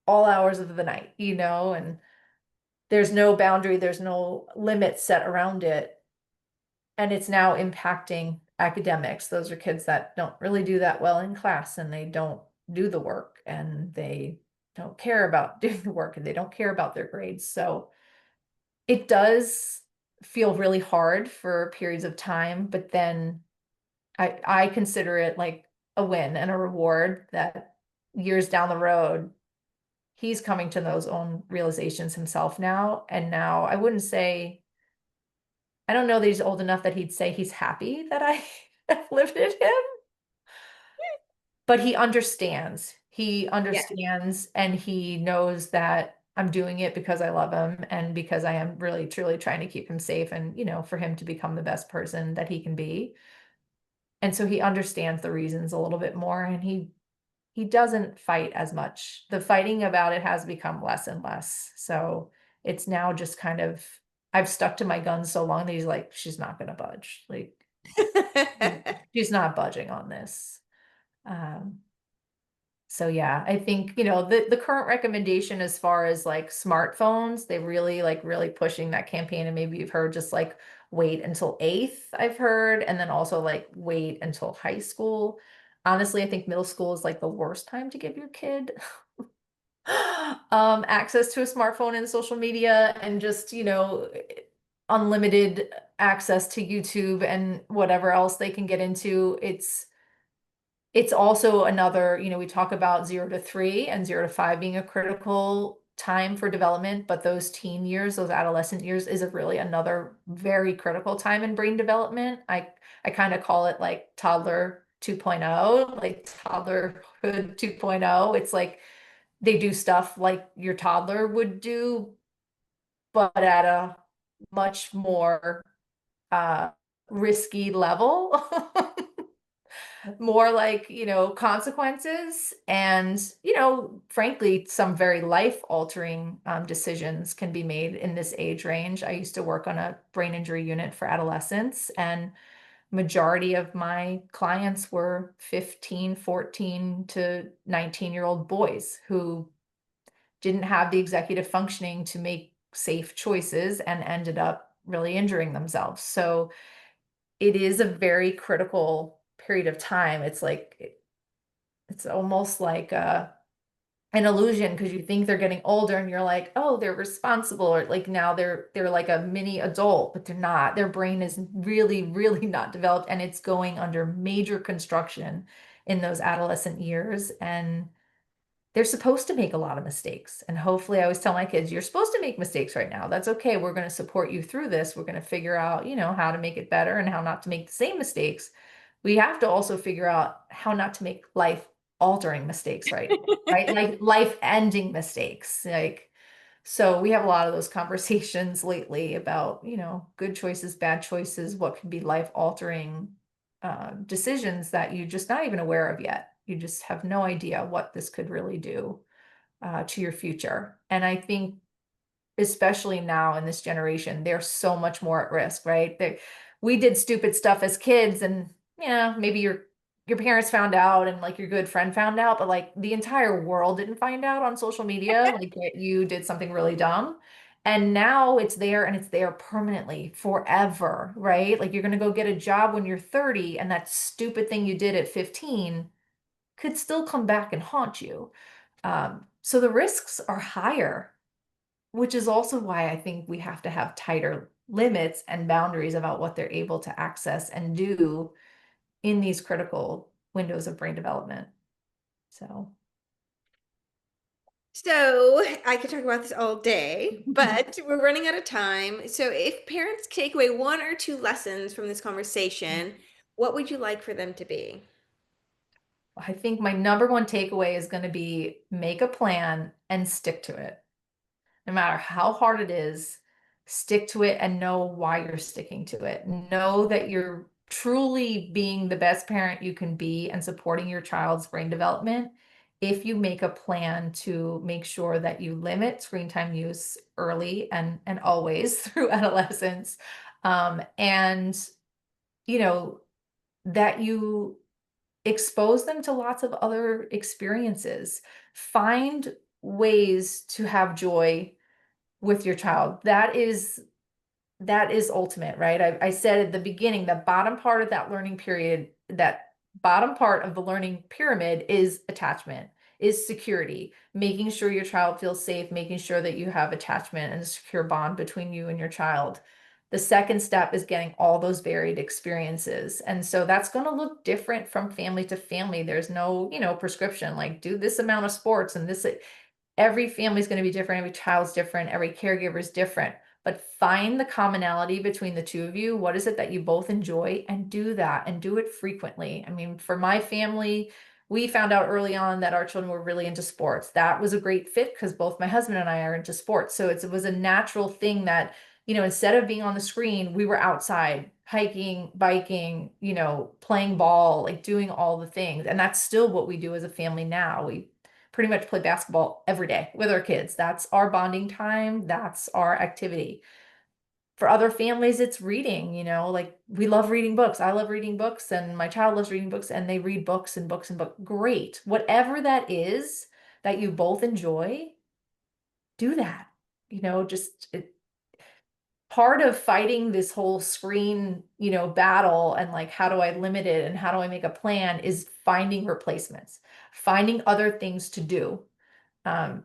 all hours of the night, and there's no boundary, there's no limit set around it. And it's now impacting academics. Those are kids that don't really do that well in class, and they don't do the work, and they don't care about doing the work, and they don't care about their grades. So it does feel really hard for periods of time, but then I consider it like a win and a reward that years down the road he's coming to those own realizations himself now. And now I wouldn't say, I don't know that he's old enough that he'd say he's happy that I have lifted him, but he understands. He Yeah. understands, and he knows that I'm doing it because I love him and because I am really truly trying to keep him safe and, for him to become the best person that he can be. And so he understands the reasons a little bit more, and he doesn't fight as much. The fighting about it has become less and less. So it's now just kind of, I've stuck to my guns so long that he's like, she's not gonna budge. Like, She's not budging on this. Um, so yeah, I think, the current recommendation as far as like smartphones, they really pushing that campaign. And maybe you've heard just like wait until eighth, I've heard, and then also like wait until high school. Honestly, I think middle school is like the worst time to give your kid access to a smartphone and social media and just, unlimited access to YouTube and whatever else they can get into. It's also another, we talk about 0 to 3 and 0 to 5 being a critical time for development, but those teen years, those adolescent years is a really another very critical time in brain development. I kind of call it like toddler 2.0, like toddlerhood 2.0. It's like they do stuff like your toddler would do, but at a much more uh risky level. More like, consequences and, frankly, some very life altering decisions can be made in this age range. I used to work on a brain injury unit for adolescents, and majority of my clients were 15, 14 to 19-year-old boys who didn't have the executive functioning to make safe choices and ended up really injuring themselves. So it is a very critical period of time. It's almost like an illusion because you think they're getting older and you're like, oh, they're responsible, or like now they're like a mini adult, but they're not. Their brain is really not developed, and it's going under major construction in those adolescent years. And they're supposed to make a lot of mistakes. And hopefully, I always tell my kids, you're supposed to make mistakes right now. That's okay. We're going to support you through this. We're going to figure out, how to make it better and how not to make the same mistakes. We have to also figure out how not to make life altering mistakes right now, right? Like life ending mistakes. So we have a lot of those conversations lately about, good choices, bad choices, what could be life altering decisions that you're just not even aware of yet. You just have no idea what this could really do to your future. And I think, especially now in this generation, they're so much more at risk, right? We did stupid stuff as kids, and yeah, maybe your parents found out and like your good friend found out, but like the entire world didn't find out on social media, like that you did something really dumb. And now it's there and it's there permanently forever, right? Like you're going to go get a job when you're 30 and that stupid thing you did at 15 could still come back and haunt you. So the risks are higher, which is also why I think we have to have tighter limits and boundaries about what they're able to access and do in these critical windows of brain development. So So I could talk about this all day, but we're running out of time. So if parents take away one or two lessons from this conversation, what would you like for them to be? I think my number one takeaway is going to be make a plan and stick to it. No matter how hard it is, stick to it and know why you're sticking to it. Know that you're truly being the best parent you can be and supporting your child's brain development if you make a plan to make sure that you limit screen time use early and always through adolescence. And you know that you expose them to lots of other experiences. Find ways to have joy with your child. That is ultimate, right? I said at the beginning, the bottom part of that learning period, that bottom part of the learning pyramid is attachment, is security, making sure your child feels safe, making sure that you have attachment and a secure bond between you and your child. The second step is getting all those varied experiences. And so that's going to look different from family to family. There's no, prescription like do this amount of sports and this. Every family is going to be different. Every child's different. Every caregiver is different. But find the commonality between the two of you. What is it that you both enjoy? And do that and do it frequently. I mean, for my family, we found out early on that our children were really into sports. That was a great fit because both my husband and I are into sports. So it was a natural thing that, instead of being on the screen, we were outside hiking, biking, playing ball, like doing all the things. And that's still what we do as a family now. We pretty much play basketball every day with our kids. That's our bonding time. That's our activity. For other families, it's reading, like we love reading books. I love reading books and my child loves reading books and they read books and books and books. Great. Whatever that is that you both enjoy, do that. Just part of fighting this whole screen, battle and like, how do I limit it and how do I make a plan is finding replacements, finding other things to do. And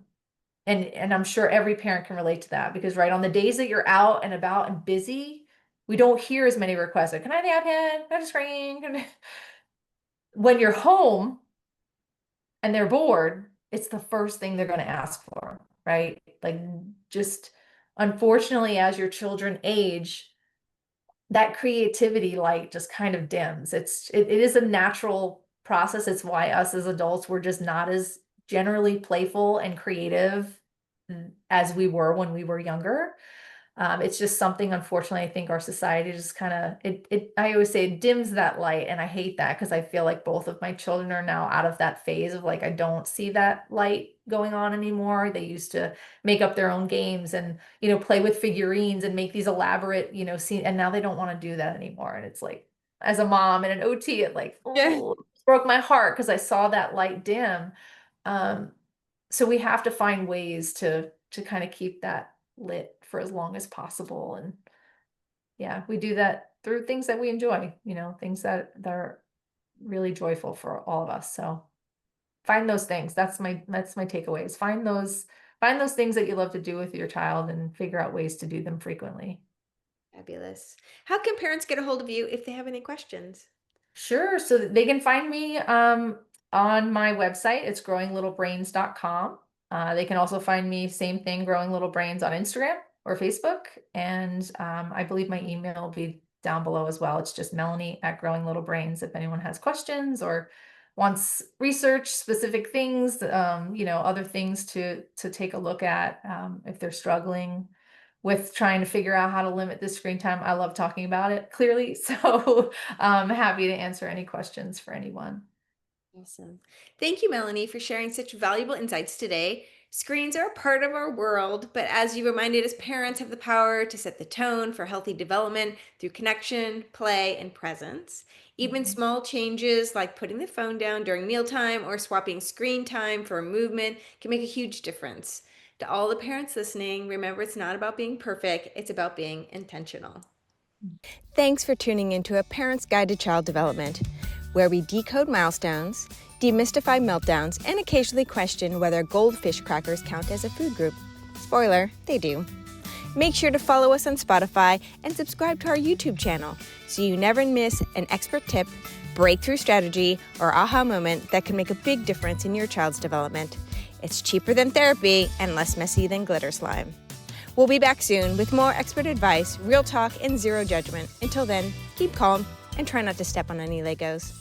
I'm sure every parent can relate to that because right on the days that you're out and about and busy, we don't hear as many requests like, can I have the iPad? Can I have the screen? When you're home and they're bored, it's the first thing they're going to ask for, right? Like just unfortunately, as your children age, that creativity light just kind of dims. It is a natural process. It's why us as adults, we're just not as generally playful and creative as we were when we were younger. It's just something, unfortunately, I think our society just kind of, I always say it dims that light. And I hate that because I feel like both of my children are now out of that phase of like, I don't see that light going on anymore. They used to make up their own games and, play with figurines and make these elaborate, scene. And now they don't want to do that anymore. And it's like, as a mom and an OT, it like, oh, broke my heart because I saw that light dim. So we have to find ways to kind of keep that lit for as long as possible. And yeah, we do that through things that we enjoy, things that are really joyful for all of us. So find those things. That's my takeaways. Find those things that you love to do with your child and figure out ways to do them frequently. Fabulous. How can parents get a hold of you if they have any questions? Sure. So they can find me on my website. It's growinglittlebrains.com. They can also find me, same thing, Growing Little Brains on Instagram or Facebook. And I believe my email will be down below as well. It's just Melanie at Growing Little Brains if anyone has questions or wants research specific things, other things to take a look at if they're struggling with trying to figure out how to limit this screen time. I love talking about it clearly. So I'm happy to answer any questions for anyone. Awesome. Thank you, Melanie, for sharing such valuable insights today. Screens are a part of our world, but as you reminded us, parents have the power to set the tone for healthy development through connection, play, and presence. Even small changes like putting the phone down during mealtime or swapping screen time for movement can make a huge difference. To all the parents listening, remember it's not about being perfect, it's about being intentional. Thanks for tuning into A Parent's Guide to Child Development, where we decode milestones, demystify meltdowns, and occasionally question whether goldfish crackers count as a food group. Spoiler, they do. Make sure to follow us on Spotify and subscribe to our YouTube channel so you never miss an expert tip, breakthrough strategy, or aha moment that can make a big difference in your child's development. It's cheaper than therapy and less messy than glitter slime. We'll be back soon with more expert advice, real talk, and zero judgment. Until then, keep calm and try not to step on any Legos.